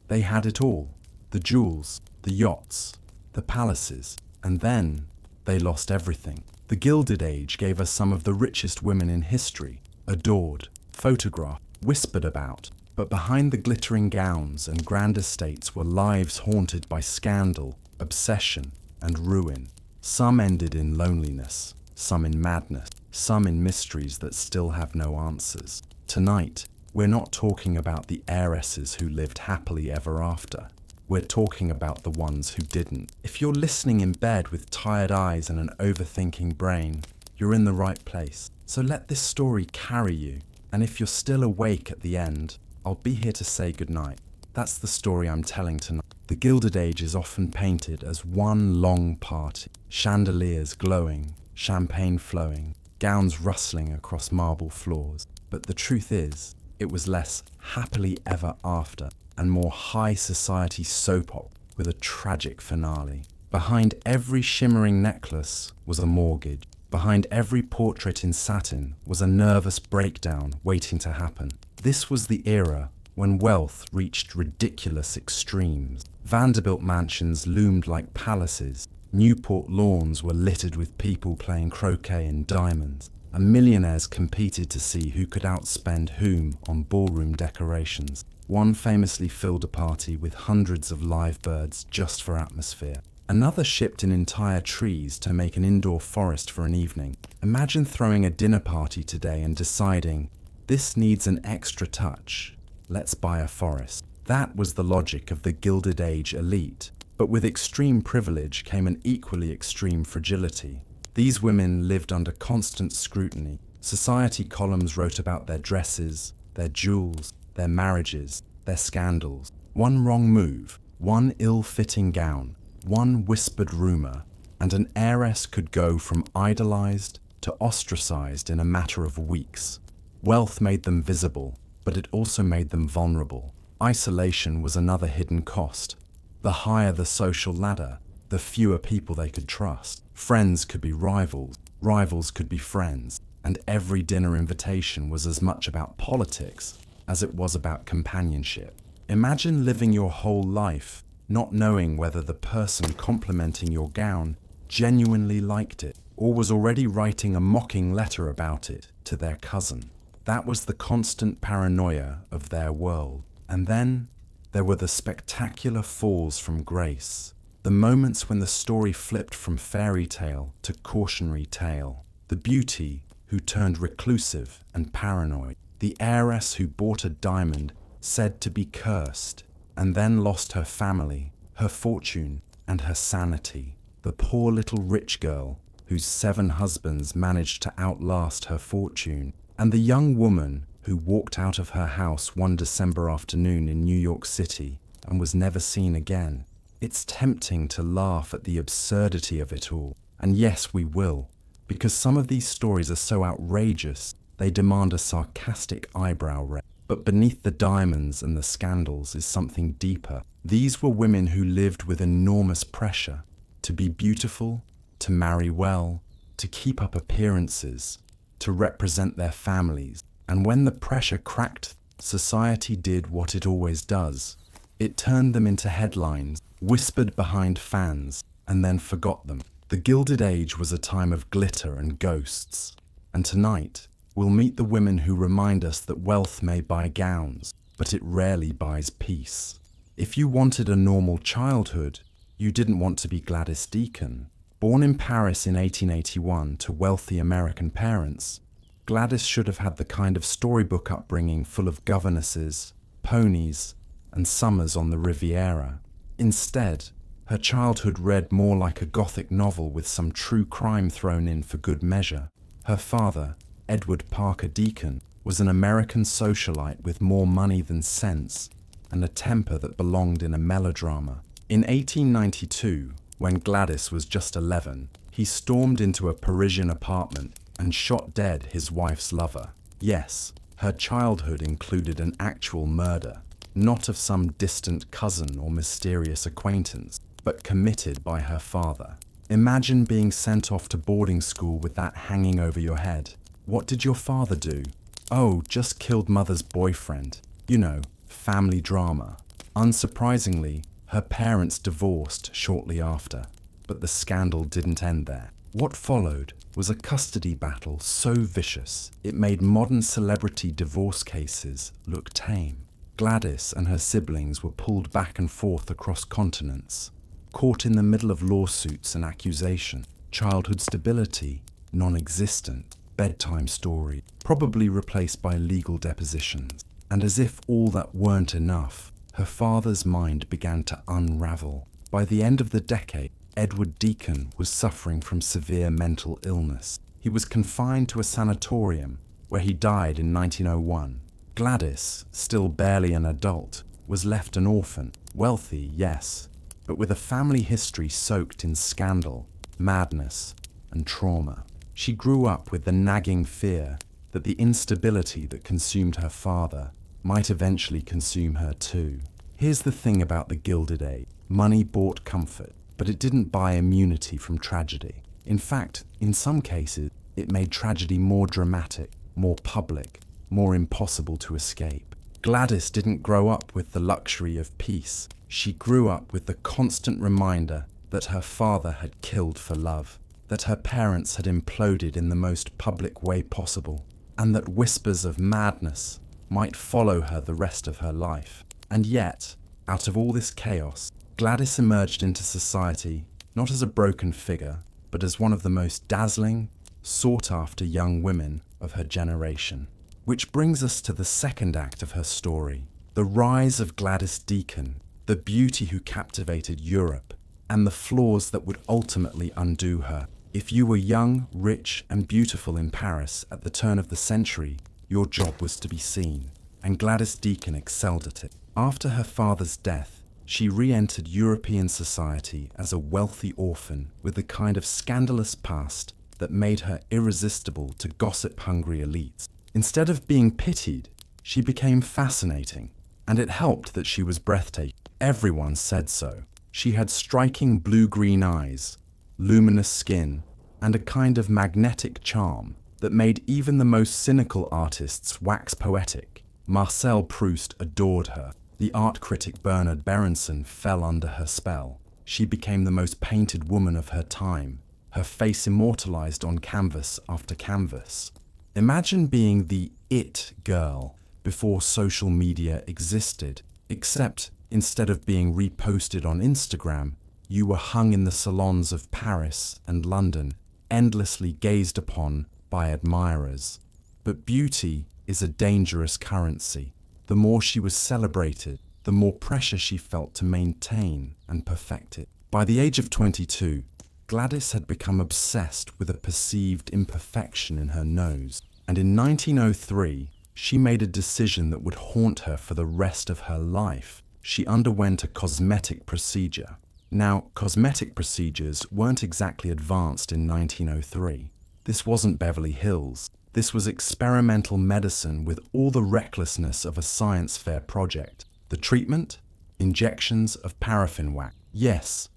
They had it all: the jewels, the yachts, the palaces, and then they lost everything. The Gilded Age gave us some of the richest women in history, adored, photographed, whispered about. But behind the glittering gowns and grand estates were lives haunted by scandal, obsession, and ruin. Some ended in loneliness, some in madness, some in mysteries that still have no answers. Tonight, we're not talking about the heiresses who lived happily ever after. We're talking about the ones who didn't. If you're listening in bed with tired eyes and an overthinking brain, you're in the right place. So let this story carry you, and if you're still awake at the end, I'll be here to say goodnight. That's the story I'm telling tonight. The Gilded Age is often painted as one long party: chandeliers glowing, champagne flowing, gowns rustling across marble floors. But the truth is, it was less happily ever after and more high society soap opera with a tragic finale. Behind every shimmering necklace was a mortgage. Behind every portrait in satin was a nervous breakdown waiting to happen. This was the era when wealth reached ridiculous extremes. Vanderbilt mansions loomed like palaces. Newport lawns were littered with people playing croquet in diamonds. And millionaires competed to see who could outspend whom on ballroom decorations. One famously filled a party with hundreds of live birds just for atmosphere. Another shipped in entire trees to make an indoor forest for an evening. Imagine throwing a dinner party today and deciding, this needs an extra touch, let's buy a forest. That was the logic of the Gilded Age elite. But with extreme privilege came an equally extreme fragility. These women lived under constant scrutiny. Society columns wrote about their dresses, their jewels, their marriages, their scandals. One wrong move, one ill-fitting gown, one whispered rumor, and an heiress could go from idolized to ostracized in a matter of weeks. Wealth made them visible, but it also made them vulnerable. Isolation was another hidden cost. The higher the social ladder, the fewer people they could trust. Friends could be rivals, rivals could be friends, and every dinner invitation was as much about politics as it was about companionship. Imagine living your whole life not knowing whether the person complimenting your gown genuinely liked it or was already writing a mocking letter about it to their cousin. That was the constant paranoia of their world. And then there were the spectacular falls from grace, the moments when the story flipped from fairy tale to cautionary tale. The beauty who turned reclusive and paranoid. The heiress who bought a diamond said to be cursed, and then lost her family, her fortune, and her sanity. The poor little rich girl whose 7 husbands managed to outlast her fortune. And the young woman who walked out of her house one December afternoon in New York City and was never seen again. It's tempting to laugh at the absurdity of it all. And yes, we will, because some of these stories are so outrageous, they demand a sarcastic eyebrow raise. But beneath the diamonds and the scandals is something deeper. These were women who lived with enormous pressure to be beautiful, to marry well, to keep up appearances, to represent their families. And when the pressure cracked, society did what it always does. It turned them into headlines, whispered behind fans, and then forgot them. The Gilded Age was a time of glitter and ghosts. And tonight, we'll meet the women who remind us that wealth may buy gowns, but it rarely buys peace. If you wanted a normal childhood, you didn't want to be Gladys Deacon. Born in Paris in 1881 to wealthy American parents, Gladys should have had the kind of storybook upbringing full of governesses, ponies, and summers on the Riviera. Instead, her childhood read more like a gothic novel with some true crime thrown in for good measure. Her father, Edward Parker Deacon, was an American socialite with more money than sense and a temper that belonged in a melodrama. In 1892, when Gladys was just 11, he stormed into a Parisian apartment and shot dead his wife's lover. Yes, her childhood included an actual murder, not of some distant cousin or mysterious acquaintance, but committed by her father. Imagine being sent off to boarding school with that hanging over your head. What did your father do? Oh, just killed mother's boyfriend. You know, family drama. Unsurprisingly, her parents divorced shortly after, but the scandal didn't end there. What followed was a custody battle so vicious it made modern celebrity divorce cases look tame. Gladys and her siblings were pulled back and forth across continents, caught in the middle of lawsuits and accusation. Childhood stability, non-existent. Bedtime story, probably replaced by legal depositions. And as if all that weren't enough, her father's mind began to unravel. By the end of the decade, Edward Deacon was suffering from severe mental illness. He was confined to a sanatorium where he died in 1901. Gladys, still barely an adult, was left an orphan. Wealthy, yes, but with a family history soaked in scandal, madness, and trauma. She grew up with the nagging fear that the instability that consumed her father might eventually consume her too. Here's the thing about the Gilded Age. Money bought comfort, but it didn't buy immunity from tragedy. In fact, in some cases, it made tragedy more dramatic, more public, more impossible to escape. Gladys didn't grow up with the luxury of peace. She grew up with the constant reminder that her father had killed for love, that her parents had imploded in the most public way possible, and that whispers of madness might follow her the rest of her life. And yet, out of all this chaos, Gladys emerged into society not as a broken figure, but as one of the most dazzling, sought-after young women of her generation. Which brings us to the second act of her story, the rise of Gladys Deacon, the beauty who captivated Europe, and the flaws that would ultimately undo her. If you were young, rich, and beautiful in Paris at the turn of the century, your job was to be seen, and Gladys Deacon excelled at it. After her father's death, she re-entered European society as a wealthy orphan with the kind of scandalous past that made her irresistible to gossip-hungry elites. Instead of being pitied, she became fascinating, and it helped that she was breathtaking. Everyone said so. She had striking blue-green eyes, luminous skin, and a kind of magnetic charm that made even the most cynical artists wax poetic. Marcel Proust adored her. The art critic Bernard Berenson fell under her spell. She became the most painted woman of her time, her face immortalized on canvas after canvas. Imagine being the it girl before social media existed, except instead of being reposted on Instagram, you were hung in the salons of Paris and London, endlessly gazed upon by admirers. But beauty is a dangerous currency. The more she was celebrated, the more pressure she felt to maintain and perfect it. By the age of 22, Gladys had become obsessed with a perceived imperfection in her nose, and in 1903, she made a decision that would haunt her for the rest of her life. She underwent a cosmetic procedure. Now, cosmetic procedures weren't exactly advanced in 1903. This wasn't Beverly Hills. This was experimental medicine with all the recklessness of a science fair project. The treatment? Injections of paraffin wax. Yes,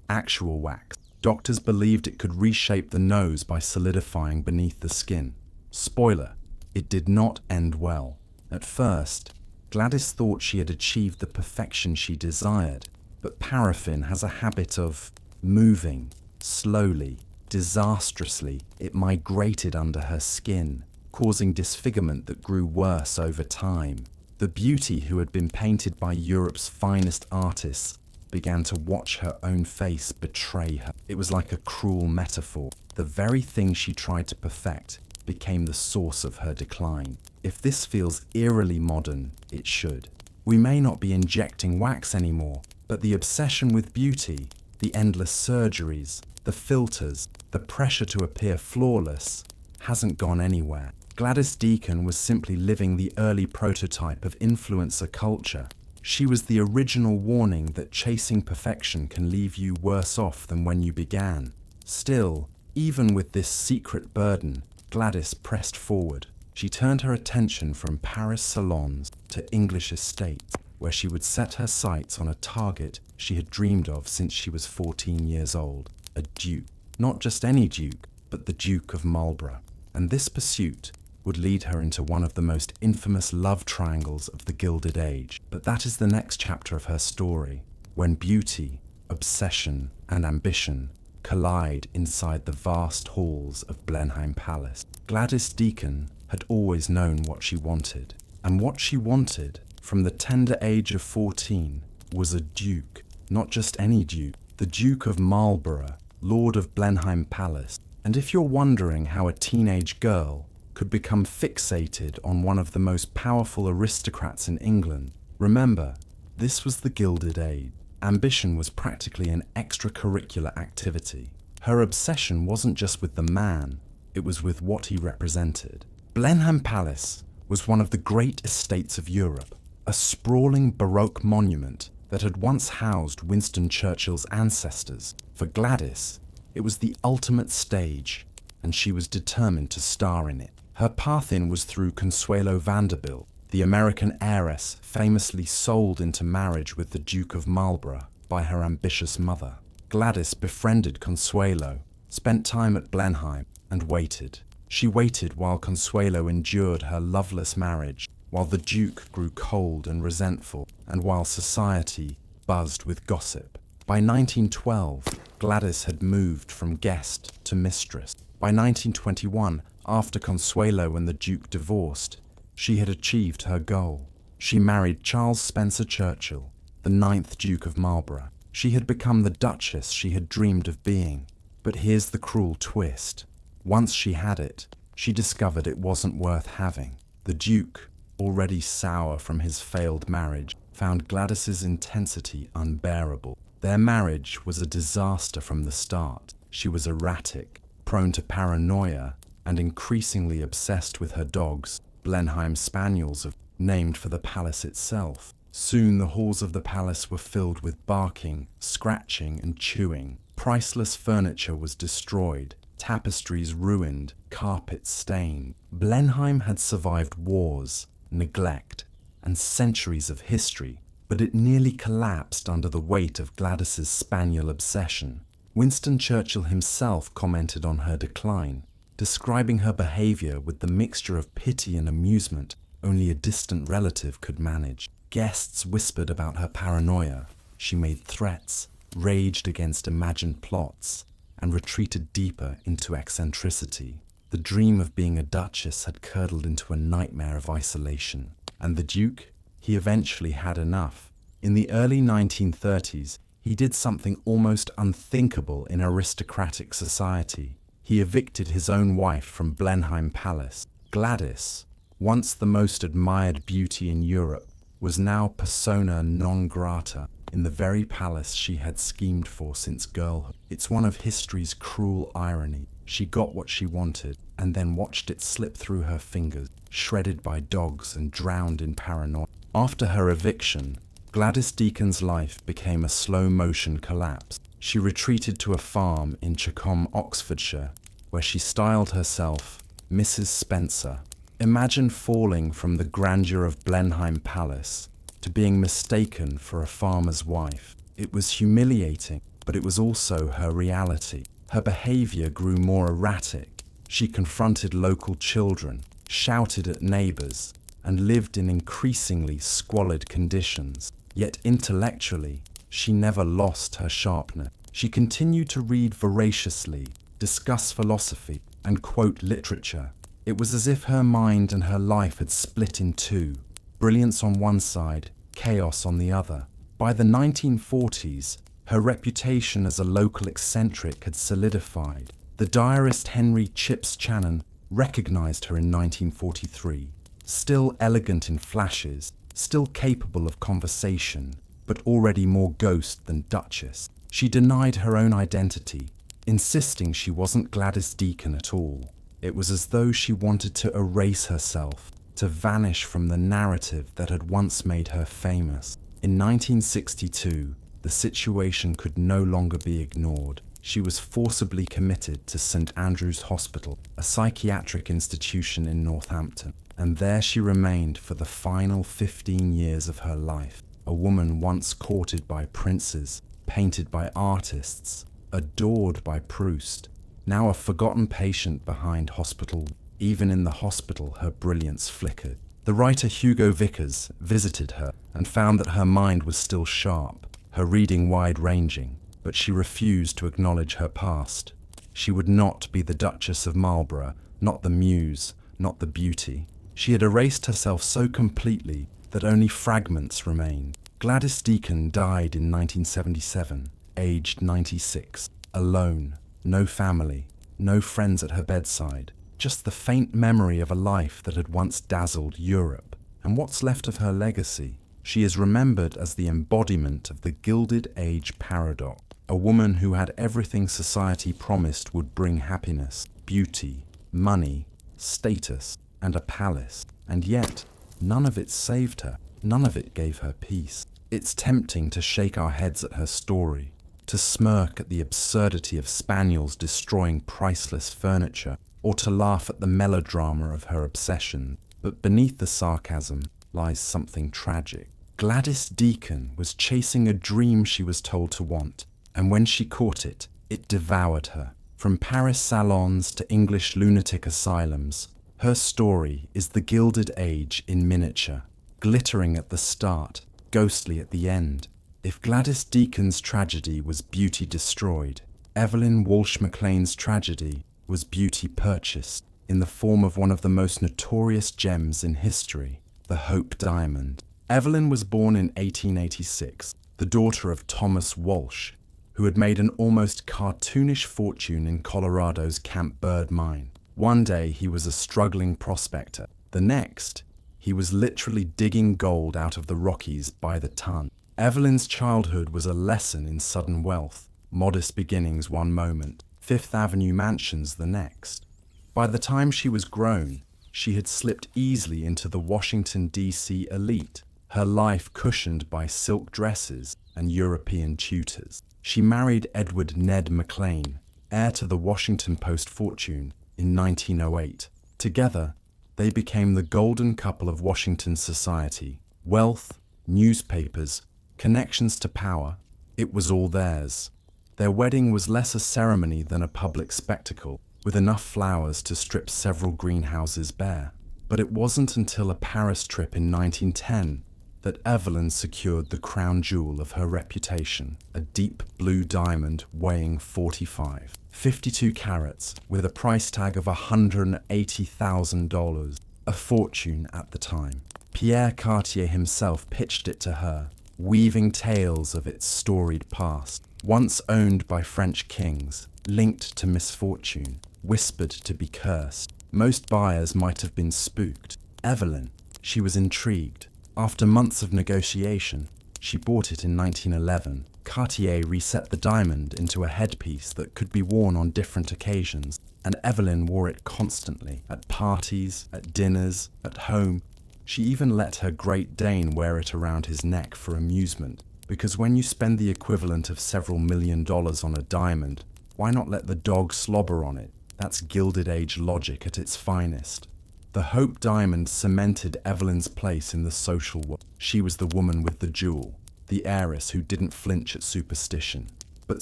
actual wax. Doctors believed it could reshape the nose by solidifying beneath the skin. Spoiler, it did not end well. At first, Gladys thought she had achieved the perfection she desired, but paraffin has a habit of moving slowly, disastrously. It migrated under her skin, causing disfigurement that grew worse over time. The beauty who had been painted by Europe's finest artists began to watch her own face betray her. It was like a cruel metaphor. The very thing she tried to perfect became the source of her decline. If this feels eerily modern, it should. We may not be injecting wax anymore, but the obsession with beauty, the endless surgeries, the filters, the pressure to appear flawless, hasn't gone anywhere. Gladys Deacon was simply living the early prototype of influencer culture. She was the original warning that chasing perfection can leave you worse off than when you began. Still, even with this secret burden, Gladys pressed forward. She turned her attention from Paris salons to English estates, where she would set her sights on a target she had dreamed of since she was 14 years old, a duke. Not just any duke, but the Duke of Marlborough. And this pursuit, would lead her into one of the most infamous love triangles of the Gilded Age. But that is the next chapter of her story, when beauty, obsession, and ambition collide inside the vast halls of Blenheim Palace. Gladys Deacon had always known what she wanted, and what she wanted from the tender age of 14 was a duke, not just any duke, the Duke of Marlborough, Lord of Blenheim Palace. And if you're wondering how a teenage girl could become fixated on one of the most powerful aristocrats in England, remember, this was the Gilded Age. Ambition was practically an extracurricular activity. Her obsession wasn't just with the man, it was with what he represented. Blenheim Palace was one of the great estates of Europe, a sprawling Baroque monument that had once housed Winston Churchill's ancestors. For Gladys, it was the ultimate stage, and she was determined to star in it. Her path in was through Consuelo Vanderbilt, the American heiress famously sold into marriage with the Duke of Marlborough by her ambitious mother. Gladys befriended Consuelo, spent time at Blenheim, and waited. She waited while Consuelo endured her loveless marriage, while the Duke grew cold and resentful, and while society buzzed with gossip. By 1912, Gladys had moved from guest to mistress. By 1921, after Consuelo and the Duke divorced, she had achieved her goal. She married Charles Spencer Churchill, the 9th Duke of Marlborough. She had become the Duchess she had dreamed of being. But here's the cruel twist. Once she had it, she discovered it wasn't worth having. The Duke, already sour from his failed marriage, found Gladys's intensity unbearable. Their marriage was a disaster from the start. She was erratic, prone to paranoia, and increasingly obsessed with her dogs, Blenheim Spaniels, named for the palace itself. Soon the halls of the palace were filled with barking, scratching, and chewing. Priceless furniture was destroyed, tapestries ruined, carpets stained. Blenheim had survived wars, neglect, and centuries of history, but it nearly collapsed under the weight of Gladys's spaniel obsession. Winston Churchill himself commented on her decline, describing her behavior with the mixture of pity and amusement only a distant relative could manage. Guests whispered about her paranoia. She made threats, raged against imagined plots, and retreated deeper into eccentricity. The dream of being a duchess had curdled into a nightmare of isolation. And the Duke? He eventually had enough. In the early 1930s, he did something almost unthinkable in aristocratic society. He evicted his own wife from Blenheim Palace. Gladys, once the most admired beauty in Europe, was now persona non grata in the very palace she had schemed for since girlhood. It's one of history's cruel irony. She got what she wanted, and then watched it slip through her fingers, shredded by dogs and drowned in paranoia. After her eviction, Gladys Deacon's life became a slow-motion collapse. She retreated to a farm in Checombe, Oxfordshire, where she styled herself Mrs. Spencer. Imagine falling from the grandeur of Blenheim Palace to being mistaken for a farmer's wife. It was humiliating, but it was also her reality. Her behavior grew more erratic. She confronted local children, shouted at neighbors, and lived in increasingly squalid conditions. Yet intellectually, she never lost her sharpness. She continued to read voraciously, discuss philosophy, and quote literature. It was as if her mind and her life had split in two, brilliance on one side, chaos on the other. By the 1940s, her reputation as a local eccentric had solidified. The diarist Henry Chips Channon recognized her in 1943. Still elegant in flashes, still capable of conversation, but already more ghost than duchess. She denied her own identity, insisting she wasn't Gladys Deacon at all. It was as though she wanted to erase herself, to vanish from the narrative that had once made her famous. In 1962, the situation could no longer be ignored. She was forcibly committed to St. Andrew's Hospital, a psychiatric institution in Northampton, and there she remained for the final 15 years of her life. A woman once courted by princes, painted by artists, adored by Proust, now a forgotten patient behind hospital. Even in the hospital, her brilliance flickered. The writer Hugo Vickers visited her and found that her mind was still sharp, her reading wide-ranging, but she refused to acknowledge her past. She would not be the Duchess of Marlborough, not the muse, not the beauty. She had erased herself so completely that only fragments remained. Gladys Deacon died in 1977, aged 96, alone, no family, no friends at her bedside, just the faint memory of a life that had once dazzled Europe. And what's left of her legacy? She is remembered as the embodiment of the Gilded Age paradox, a woman who had everything society promised would bring happiness, beauty, money, status, and a palace. And yet, none of it saved her, none of it gave her peace. It's tempting to shake our heads at her story, to smirk at the absurdity of spaniels destroying priceless furniture, or to laugh at the melodrama of her obsession. But beneath the sarcasm lies something tragic. Gladys Deacon was chasing a dream she was told to want, and when she caught it, it devoured her. From Paris salons to English lunatic asylums, her story is the Gilded Age in miniature, glittering at the start, ghostly at the end. If Gladys Deacon's tragedy was beauty destroyed, Evelyn Walsh McLean's tragedy was beauty purchased in the form of one of the most notorious gems in history, the Hope Diamond. Evelyn was born in 1886, the daughter of Thomas Walsh, who had made an almost cartoonish fortune in Colorado's Camp Bird mine. One day he was a struggling prospector. The next, he was literally digging gold out of the Rockies by the ton. Evelyn's childhood was a lesson in sudden wealth, modest beginnings one moment, Fifth Avenue mansions the next. By the time she was grown, she had slipped easily into the Washington, D.C. elite, her life cushioned by silk dresses and European tutors. She married Edward Ned McLean, heir to the Washington Post fortune, in 1908. Together, they became the golden couple of Washington society. Wealth, newspapers, connections to power, it was all theirs. Their wedding was less a ceremony than a public spectacle, with enough flowers to strip several greenhouses bare. But it wasn't until a Paris trip in 1910 that Evelyn secured the crown jewel of her reputation, a deep blue diamond weighing 52 carats, with a price tag of $180,000, a fortune at the time. Pierre Cartier himself pitched it to her, weaving tales of its storied past. Once owned by French kings, linked to misfortune, whispered to be cursed. Most buyers might have been spooked. Evelyn, she was intrigued. After months of negotiation, she bought it in 1911. Cartier reset the diamond into a headpiece that could be worn on different occasions, and Evelyn wore it constantly, at parties, at dinners, at home. She even let her Great Dane wear it around his neck for amusement. Because when you spend the equivalent of several $1 million on a diamond, why not let the dog slobber on it? That's Gilded Age logic at its finest. The Hope Diamond cemented Evelyn's place in the social world. She was the woman with the jewel, the heiress who didn't flinch at superstition. But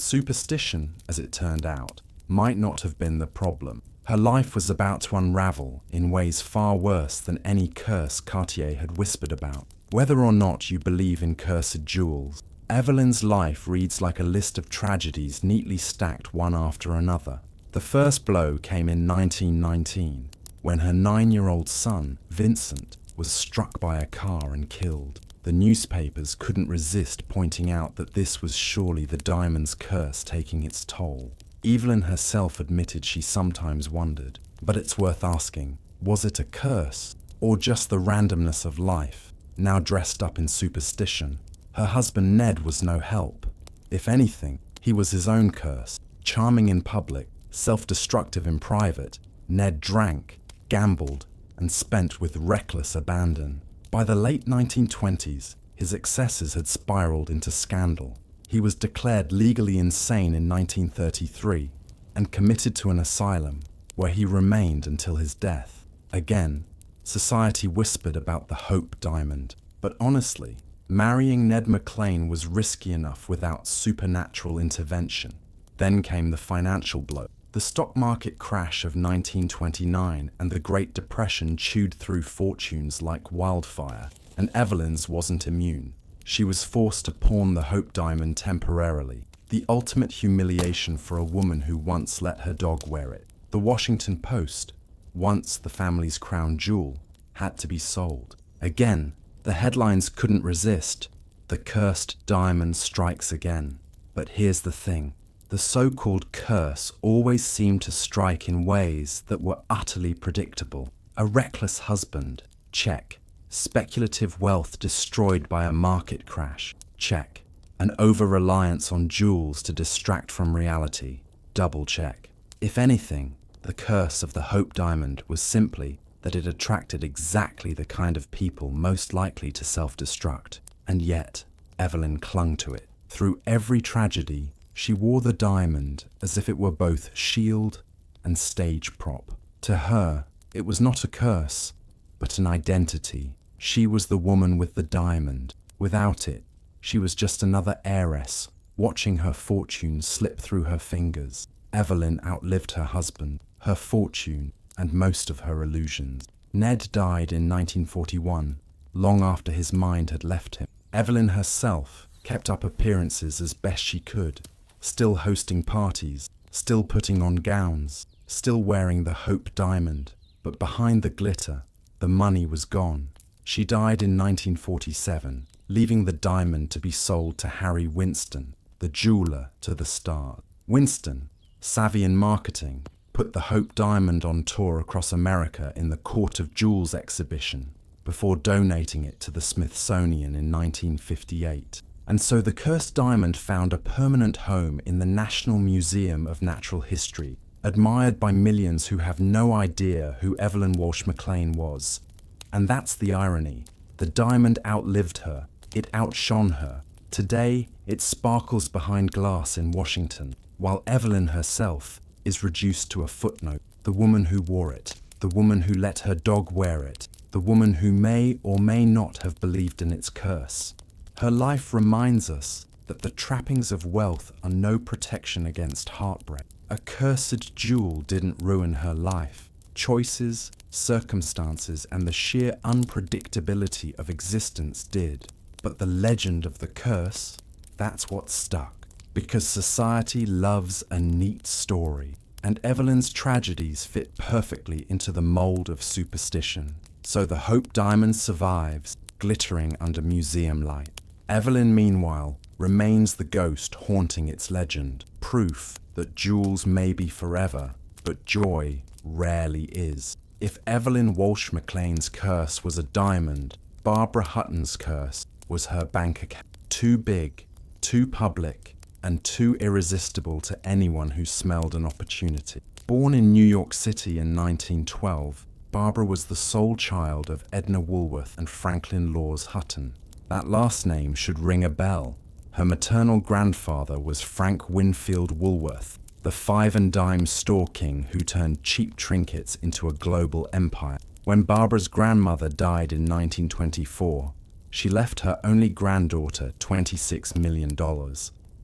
superstition, as it turned out, might not have been the problem. Her life was about to unravel in ways far worse than any curse Cartier had whispered about. Whether or not you believe in cursed jewels, Evelyn's life reads like a list of tragedies neatly stacked one after another. The first blow came in 1919, when her 9-year-old son, Vincent, was struck by a car and killed. The newspapers couldn't resist pointing out that this was surely the diamond's curse taking its toll. Evelyn herself admitted she sometimes wondered, but it's worth asking, was it a curse, or just the randomness of life? Now dressed up in superstition, her husband Ned was no help. If anything, he was his own curse. Charming in public, self-destructive in private, Ned drank, gambled, and spent with reckless abandon. By the late 1920s, his excesses had spiraled into scandal. He was declared legally insane in 1933 and committed to an asylum, where he remained until his death. Again, society whispered about the Hope Diamond, but honestly, marrying Ned McLean was risky enough without supernatural intervention. Then came the financial blow. The stock market crash of 1929 and the Great Depression chewed through fortunes like wildfire, and Evelyn's wasn't immune. She was forced to pawn the Hope diamond temporarily, the ultimate humiliation for a woman who once let her dog wear it. The Washington Post, once the family's crown jewel, had to be sold. Again, the headlines couldn't resist. The cursed diamond strikes again. But here's the thing. The so-called curse always seemed to strike in ways that were utterly predictable. A reckless husband, check. Speculative wealth destroyed by a market crash, check. An over-reliance on jewels to distract from reality, double check. If anything, the curse of the Hope diamond was simply that it attracted exactly the kind of people most likely to self-destruct. And yet, Evelyn clung to it. Through every tragedy, she wore the diamond as if it were both shield and stage prop. To her, it was not a curse, but an identity. She was the woman with the diamond. Without it, she was just another heiress, watching her fortune slip through her fingers. Evelyn outlived her husband, her fortune, and most of her illusions. Ned died in 1941, long after his mind had left him. Evelyn herself kept up appearances as best she could, still hosting parties, still putting on gowns, still wearing the Hope diamond. But behind the glitter, the money was gone. She died in 1947, leaving the diamond to be sold to Harry Winston, the jeweler to the stars. Winston, savvy in marketing, put the Hope diamond on tour across America in the Court of Jewels exhibition before donating it to the Smithsonian in 1958. And so the cursed diamond found a permanent home in the National Museum of Natural History, admired by millions who have no idea who Evelyn Walsh McLean was. And that's the irony. The diamond outlived her. It outshone her. Today, it sparkles behind glass in Washington, while Evelyn herself is reduced to a footnote. The woman who wore it, the woman who let her dog wear it, the woman who may or may not have believed in its curse. Her life reminds us that the trappings of wealth are no protection against heartbreak. A cursed jewel didn't ruin her life. Choices, circumstances, and the sheer unpredictability of existence did. But the legend of the curse, that's what stuck. Because society loves a neat story, and Evelyn's tragedies fit perfectly into the mold of superstition. So the Hope diamond survives, glittering under museum light. Evelyn, meanwhile, remains the ghost haunting its legend, proof that jewels may be forever, but joy rarely is. If Evelyn Walsh McLean's curse was a diamond, Barbara Hutton's curse was her bank account. Too big, too public, and too irresistible to anyone who smelled an opportunity. Born in New York City in 1912, Barbara was the sole child of Edna Woolworth and Franklin Laws Hutton. That last name should ring a bell. Her maternal grandfather was Frank Winfield Woolworth, the five-and-dime store king who turned cheap trinkets into a global empire. When Barbara's grandmother died in 1924, she left her only granddaughter $26 million.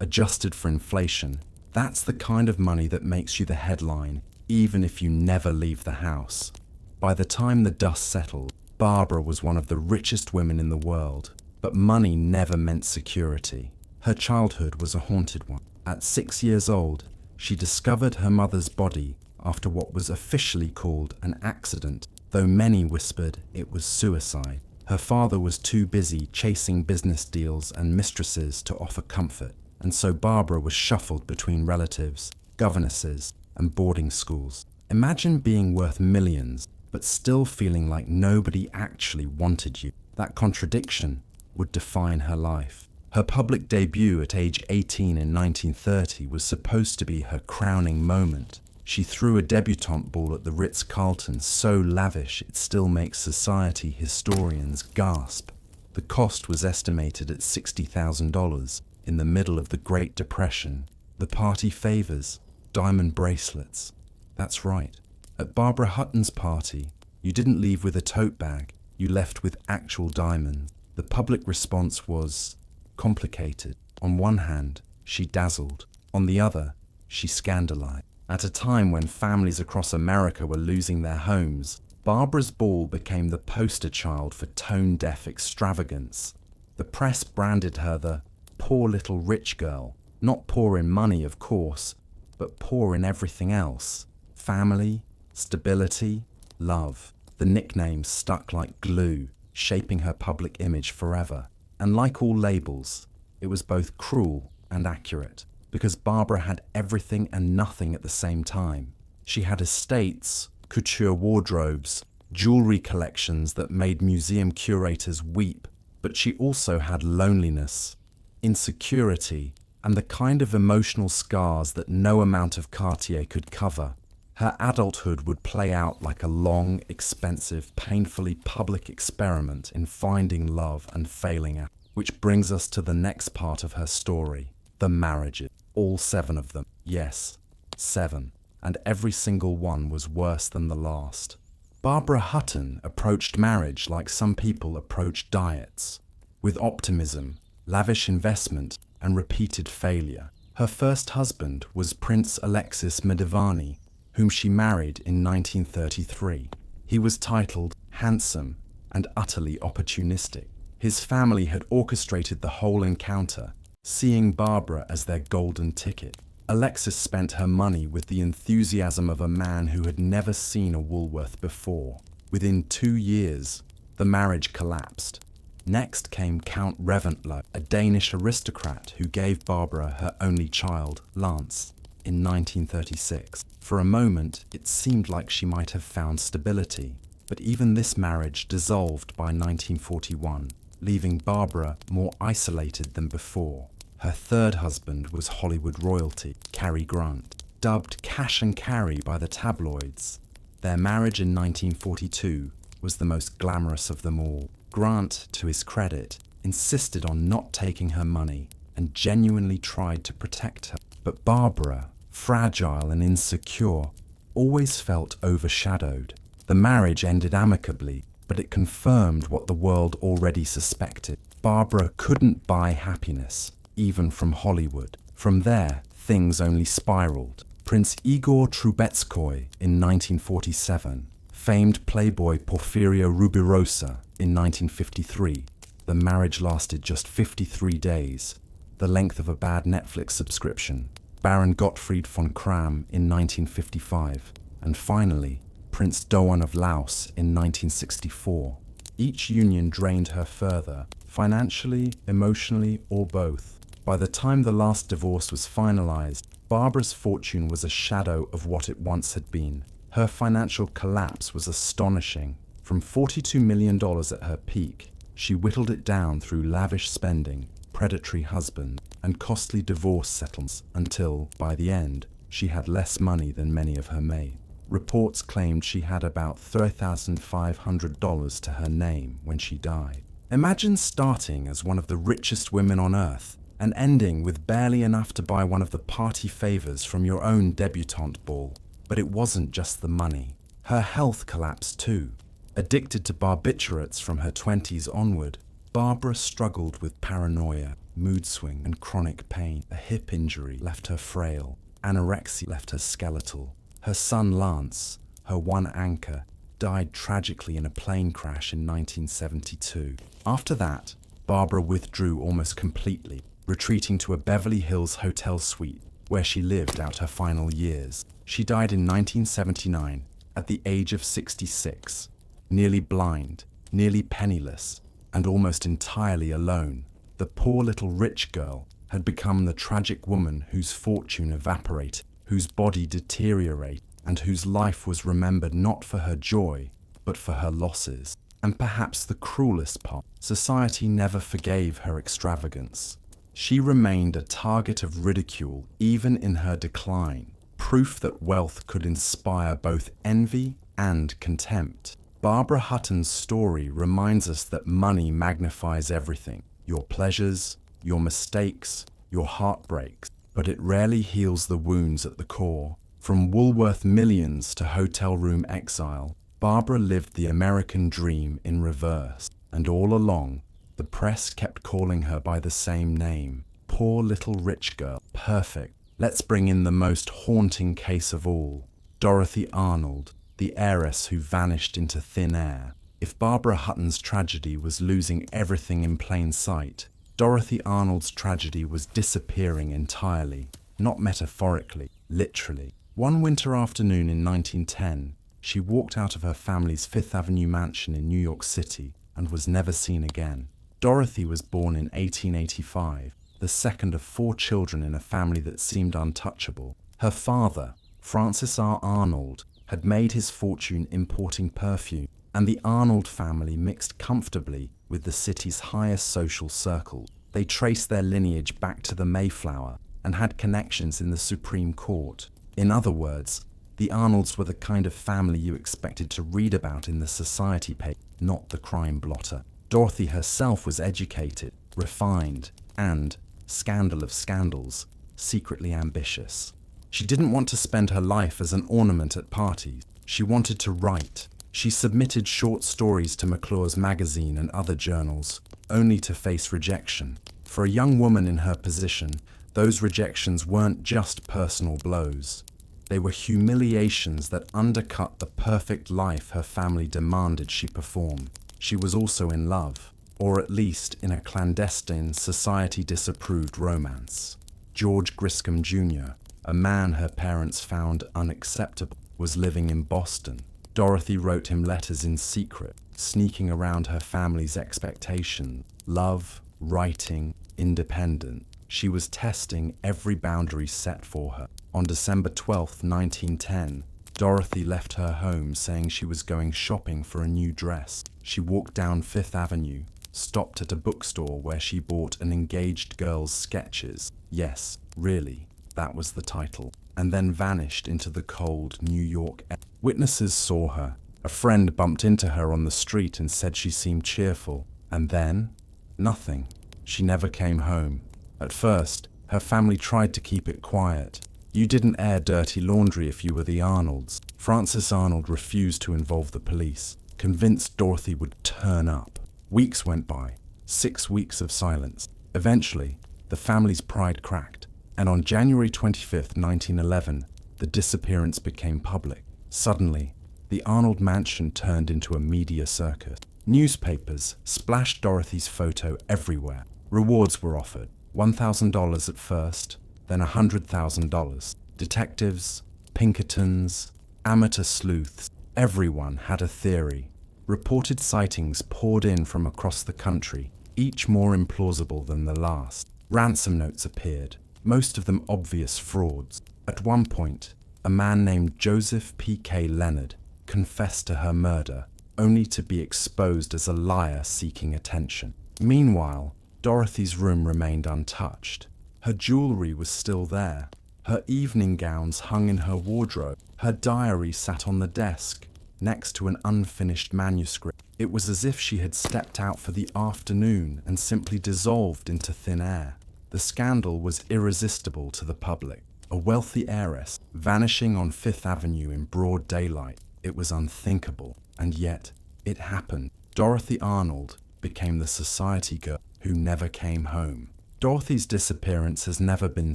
Adjusted for inflation, that's the kind of money that makes you the headline, even if you never leave the house. By the time the dust settled, Barbara was one of the richest women in the world, but money never meant security. Her childhood was a haunted one. At 6 years old, she discovered her mother's body after what was officially called an accident, though many whispered it was suicide. Her father was too busy chasing business deals and mistresses to offer comfort, and so Barbara was shuffled between relatives, governesses, and boarding schools. Imagine being worth millions, but still feeling like nobody actually wanted you. That contradiction would define her life. Her public debut at age 18 in 1930 was supposed to be her crowning moment. She threw a debutante ball at the Ritz-Carlton so lavish it still makes society historians gasp. The cost was estimated at $60,000 in the middle of the Great Depression. The party favors, diamond bracelets. That's right. At Barbara Hutton's party, you didn't leave with a tote bag, you left with actual diamonds. The public response was complicated. On one hand, she dazzled. On the other, she scandalized. At a time when families across America were losing their homes, Barbara's ball became the poster child for tone-deaf extravagance. The press branded her the poor little rich girl, not poor in money, of course, but poor in everything else. Family, stability, love. The nickname stuck like glue, shaping her public image forever. And like all labels, it was both cruel and accurate, because Barbara had everything and nothing at the same time. She had estates, couture wardrobes, jewelry collections that made museum curators weep, but she also had loneliness, insecurity, and the kind of emotional scars that no amount of Cartier could cover. Her adulthood would play out like a long, expensive, painfully public experiment in finding love and failing at, which brings us to the next part of her story, the marriages. All 7 of them. Yes, 7. And every single one was worse than the last. Barbara Hutton approached marriage like some people approach diets, with optimism, lavish investment, and repeated failure. Her first husband was Prince Alexis Medivani, whom she married in 1933. He was titled, handsome, and utterly opportunistic. His family had orchestrated the whole encounter, seeing Barbara as their golden ticket. Alexis spent her money with the enthusiasm of a man who had never seen a Woolworth before. Within 2 years, the marriage collapsed. Next came Count Reventlow, a Danish aristocrat who gave Barbara her only child, Lance, in 1936. For a moment, it seemed like she might have found stability, but even this marriage dissolved by 1941, leaving Barbara more isolated than before. Her third husband was Hollywood royalty, Cary Grant, dubbed Cash and Carry by the tabloids. Their marriage in 1942 was the most glamorous of them all. Grant, to his credit, insisted on not taking her money and genuinely tried to protect her. But Barbara, fragile and insecure, always felt overshadowed. The marriage ended amicably, but it confirmed what the world already suspected. Barbara couldn't buy happiness, even from Hollywood. From there, things only spiraled. Prince Igor Trubetskoy in 1947, famed playboy Porfirio Rubirosa in 1953. The marriage lasted just 53 days, the length of a bad Netflix subscription. Baron Gottfried von Kram in 1955, and finally, Prince Doan of Laos in 1964. Each union drained her further, financially, emotionally, or both. By the time the last divorce was finalized, Barbara's fortune was a shadow of what it once had been. Her financial collapse was astonishing. From $42 million at her peak, she whittled it down through lavish spending, predatory husbands, and costly divorce settlements until, by the end, she had less money than many of her maids. Reports claimed she had about $3,500 to her name when she died. Imagine starting as one of the richest women on earth and ending with barely enough to buy one of the party favors from your own debutante ball. But it wasn't just the money. Her health collapsed too. Addicted to barbiturates from her 20s onward, Barbara struggled with paranoia, mood swing, and chronic pain. A hip injury left her frail. Anorexia left her skeletal. Her son Lance, her one anchor, died tragically in a plane crash in 1972. After that, Barbara withdrew almost completely, retreating to a Beverly Hills hotel suite where she lived out her final years. She died in 1979 at the age of 66, nearly blind, nearly penniless, and almost entirely alone. The poor little rich girl had become the tragic woman whose fortune evaporated, whose body deteriorated, and whose life was remembered not for her joy, but for her losses. And perhaps the cruelest part, society never forgave her extravagance. She remained a target of ridicule even in her decline, proof that wealth could inspire both envy and contempt. Barbara Hutton's story reminds us that money magnifies everything, your pleasures, your mistakes, your heartbreaks, but it rarely heals the wounds at the core. From Woolworth millions to hotel room exile, Barbara lived the American dream in reverse, and all along, the press kept calling her by the same name, poor little rich girl, perfect, Let's bring in the most haunting case of all, Dorothy Arnold, the heiress who vanished into thin air. If Barbara Hutton's tragedy was losing everything in plain sight, Dorothy Arnold's tragedy was disappearing entirely, not metaphorically, literally. One winter afternoon in 1910, she walked out of her family's Fifth Avenue mansion in New York City and was never seen again. Dorothy was born in 1885, the second of 4 children in a family that seemed untouchable. Her father, Francis R. Arnold, had made his fortune importing perfume, and the Arnold family mixed comfortably with the city's highest social circle. They traced their lineage back to the Mayflower and had connections in the Supreme Court. In other words, the Arnolds were the kind of family you expected to read about in the society page, not the crime blotter. Dorothy herself was educated, refined, and, scandal of scandals, secretly ambitious. She didn't want to spend her life as an ornament at parties. She wanted to write. She submitted short stories to McClure's magazine and other journals, only to face rejection. For a young woman in her position, those rejections weren't just personal blows. They were humiliations that undercut the perfect life her family demanded she perform. She was also in love, or at least in a clandestine, society-disapproved romance. George Griscom Jr., a man her parents found unacceptable, was living in Boston. Dorothy wrote him letters in secret, sneaking around her family's expectations. Love, writing, independent. She was testing every boundary set for her. On December 12, 1910, Dorothy left her home saying she was going shopping for a new dress. She walked down Fifth Avenue, stopped at a bookstore where she bought an engaged girl's sketches. Yes, really, that was the title. And then vanished into the cold New York air. Witnesses saw her. A friend bumped into her on the street and said she seemed cheerful. And then? Nothing. She never came home. At first, her family tried to keep it quiet. You didn't air dirty laundry if you were the Arnolds. Francis Arnold refused to involve the police, convinced Dorothy would turn up. Weeks went by. 6 weeks of silence. Eventually, the family's pride cracked, and on January 25, 1911, the disappearance became public. Suddenly, the Arnold mansion turned into a media circus. Newspapers splashed Dorothy's photo everywhere. Rewards were offered. $1,000 at first, then $100,000. Detectives, Pinkertons, amateur sleuths, everyone had a theory. Reported sightings poured in from across the country, each more implausible than the last. Ransom notes appeared, most of them obvious frauds. At one point, a man named Joseph P.K. Leonard confessed to her murder, only to be exposed as a liar seeking attention. Meanwhile, Dorothy's room remained untouched. Her jewelry was still there. Her evening gowns hung in her wardrobe. Her diary sat on the desk, next to an unfinished manuscript. It was as if she had stepped out for the afternoon and simply dissolved into thin air. The scandal was irresistible to the public. A wealthy heiress vanishing on Fifth Avenue in broad daylight. It was unthinkable, and yet it happened. Dorothy Arnold became the society girl who never came home. Dorothy's disappearance has never been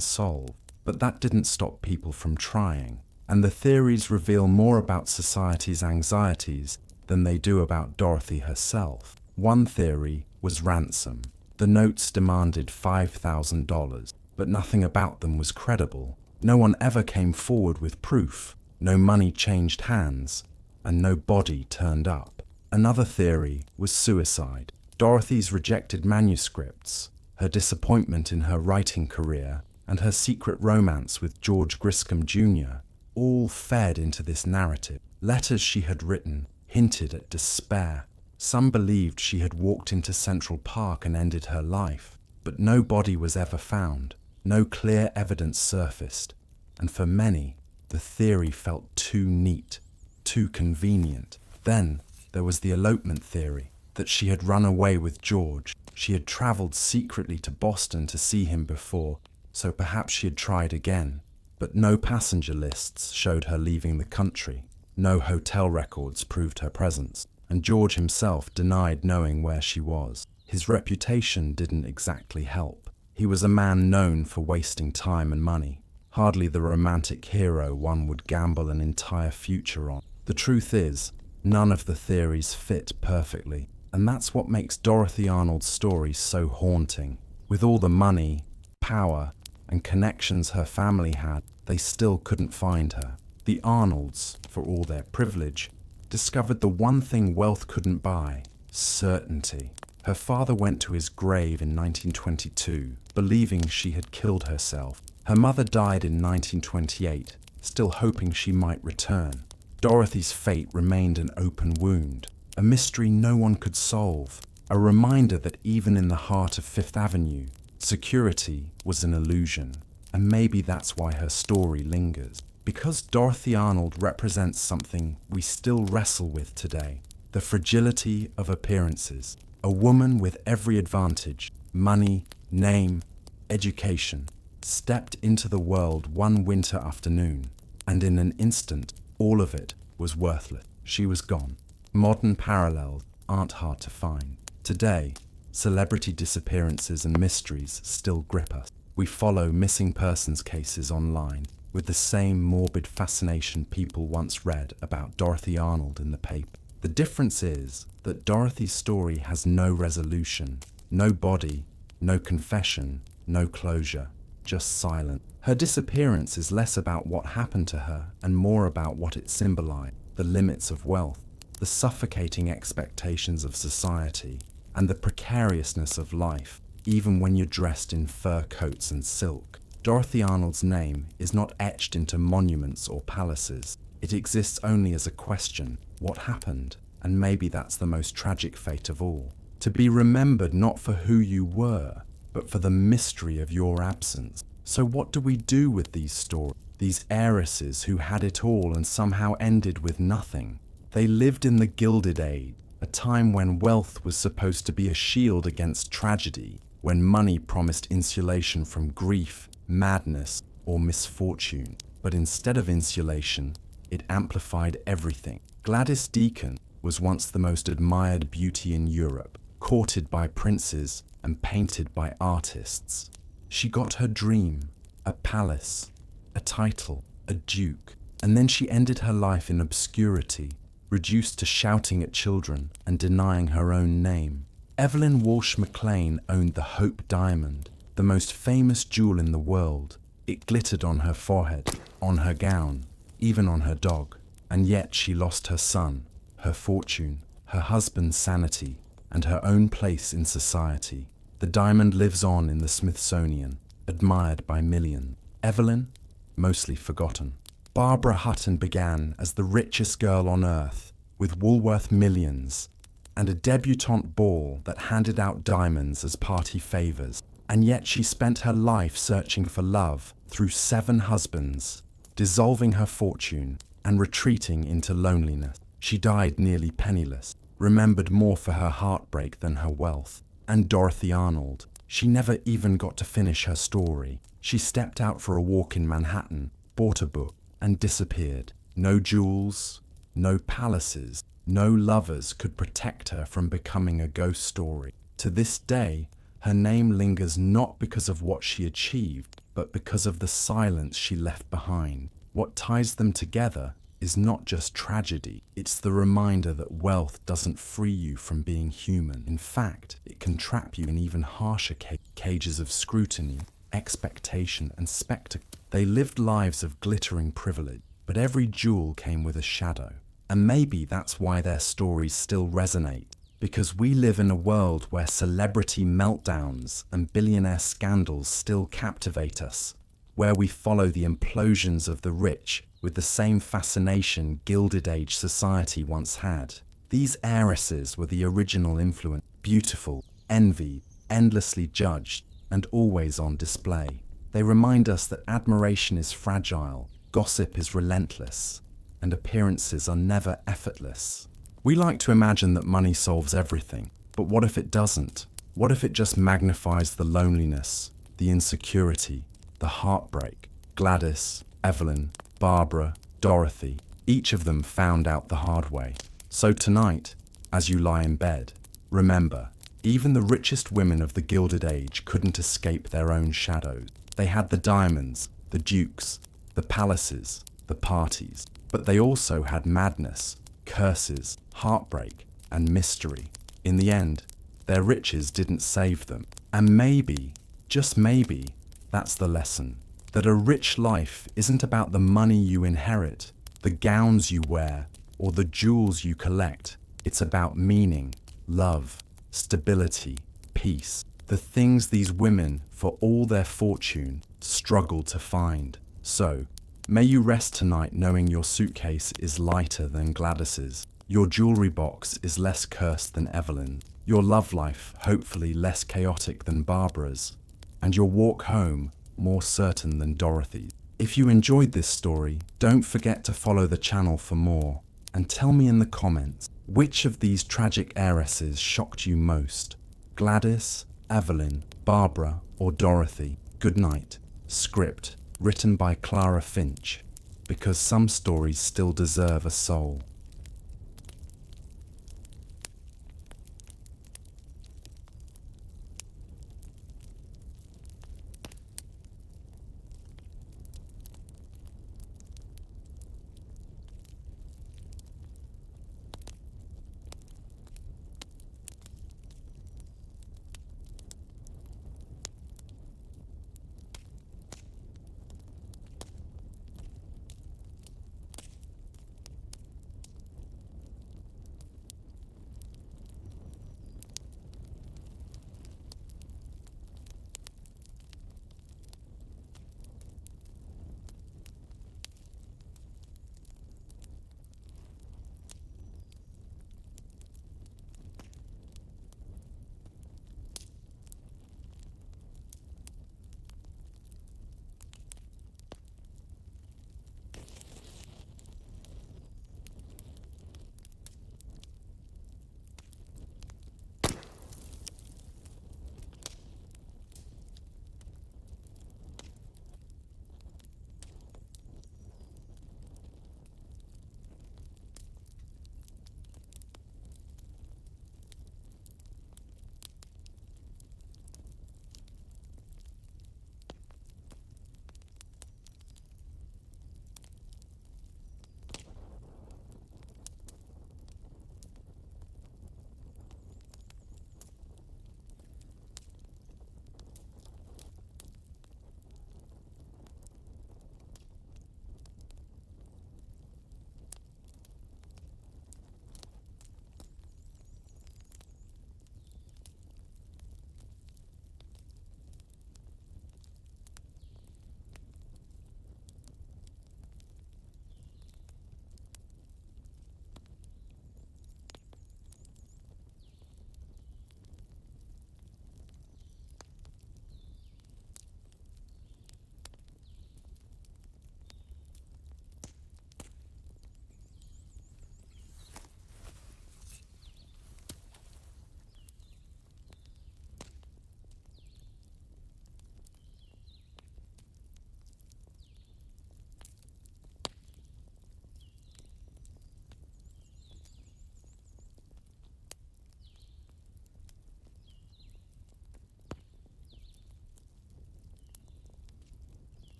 solved, but that didn't stop people from trying, and the theories reveal more about society's anxieties than they do about Dorothy herself. One theory was ransom. The notes demanded $5,000, but nothing about them was credible. No one ever came forward with proof. No money changed hands, and no body turned up. Another theory was suicide. Dorothy's rejected manuscripts, her disappointment in her writing career, and her secret romance with George Griscom Jr. all fed into this narrative. Letters she had written hinted at despair. Some believed she had walked into Central Park and ended her life, but no body was ever found. No clear evidence surfaced, and for many, the theory felt too neat, too convenient. Then there was the elopement theory, that she had run away with George. She had traveled secretly to Boston to see him before, so perhaps she had tried again. But no passenger lists showed her leaving the country. No hotel records proved her presence, and George himself denied knowing where she was. His reputation didn't exactly help. He was a man known for wasting time and money. Hardly the romantic hero one would gamble an entire future on. The truth is, none of the theories fit perfectly, and that's what makes Dorothy Arnold's story so haunting. With all the money, power, and connections her family had, they still couldn't find her. The Arnolds, for all their privilege, discovered the one thing wealth couldn't buy: certainty. Her father went to his grave in 1922, believing she had killed herself. Her mother died in 1928, still hoping she might return. Dorothy's fate remained an open wound, a mystery no one could solve, a reminder that even in the heart of Fifth Avenue, security was an illusion. And maybe that's why her story lingers. Because Dorothy Arnold represents something we still wrestle with today: the fragility of appearances. A woman with every advantage, money, name, education, stepped into the world one winter afternoon, and in an instant, all of it was worthless. She was gone. Modern parallels aren't hard to find. Today, celebrity disappearances and mysteries still grip us. We follow missing persons cases online with the same morbid fascination people once read about Dorothy Arnold in the paper. The difference is that Dorothy's story has no resolution, no body, no confession, no closure, just silence. Her disappearance is less about what happened to her and more about what it symbolized: the limits of wealth, the suffocating expectations of society, and the precariousness of life, even when you're dressed in fur coats and silk. Dorothy Arnold's name is not etched into monuments or palaces. It exists only as a question: what happened? And maybe that's the most tragic fate of all. To be remembered not for who you were, but for the mystery of your absence. So what do we do with these stories? These heiresses who had it all and somehow ended with nothing. They lived in the Gilded Age, a time when wealth was supposed to be a shield against tragedy, when money promised insulation from grief, madness, or misfortune. But instead of insulation, it amplified everything. Gladys Deacon was once the most admired beauty in Europe, courted by princes and painted by artists. She got her dream: a palace, a title, a duke, and then she ended her life in obscurity, reduced to shouting at children and denying her own name. Evelyn Walsh McLean owned the Hope Diamond, the most famous jewel in the world. It glittered on her forehead, on her gown, even on her dog. And yet she lost her son, her fortune, her husband's sanity, and her own place in society. The diamond lives on in the Smithsonian, admired by millions. Evelyn, mostly forgotten. Barbara Hutton began as the richest girl on earth, with Woolworth millions, and a debutante ball that handed out diamonds as party favors. And yet she spent her life searching for love through 7 husbands, dissolving her fortune and retreating into loneliness. She died nearly penniless, remembered more for her heartbreak than her wealth. And Dorothy Arnold, she never even got to finish her story. She stepped out for a walk in Manhattan, bought a book, and disappeared. No jewels, no palaces, no lovers could protect her from becoming a ghost story. To this day, her name lingers not because of what she achieved, but because of the silence she left behind. What ties them together is not just tragedy, it's the reminder that wealth doesn't free you from being human. In fact, it can trap you in even harsher cages of scrutiny, expectation, and spectacle. They lived lives of glittering privilege, but every jewel came with a shadow. And maybe that's why their stories still resonate, because we live in a world where celebrity meltdowns and billionaire scandals still captivate us, where we follow the implosions of the rich with the same fascination Gilded Age society once had. These heiresses were the original influence, beautiful, envied, endlessly judged, and always on display. They remind us that admiration is fragile, gossip is relentless, and appearances are never effortless. We like to imagine that money solves everything, but what if it doesn't? What if it just magnifies the loneliness, the insecurity, the heartbreak? Gladys, Evelyn, Barbara, Dorothy, each of them found out the hard way. So tonight, as you lie in bed, remember, even the richest women of the Gilded Age couldn't escape their own shadows. They had the diamonds, the dukes, the palaces, the parties. But they also had madness, curses, heartbreak, and mystery. In the end, their riches didn't save them. And maybe, just maybe, that's the lesson. That a rich life isn't about the money you inherit, the gowns you wear, or the jewels you collect. It's about meaning, love, stability, peace. The things these women, for all their fortune, struggled to find. So, may you rest tonight knowing your suitcase is lighter than Gladys's, your jewelry box is less cursed than Evelyn's, your love life hopefully less chaotic than Barbara's, and your walk home more certain than Dorothy's. If you enjoyed this story, don't forget to follow the channel for more, and tell me in the comments, which of these tragic heiresses shocked you most? Gladys, Evelyn, Barbara, or Dorothy? Good night. Script written by Clara Finch, because some stories still deserve a soul.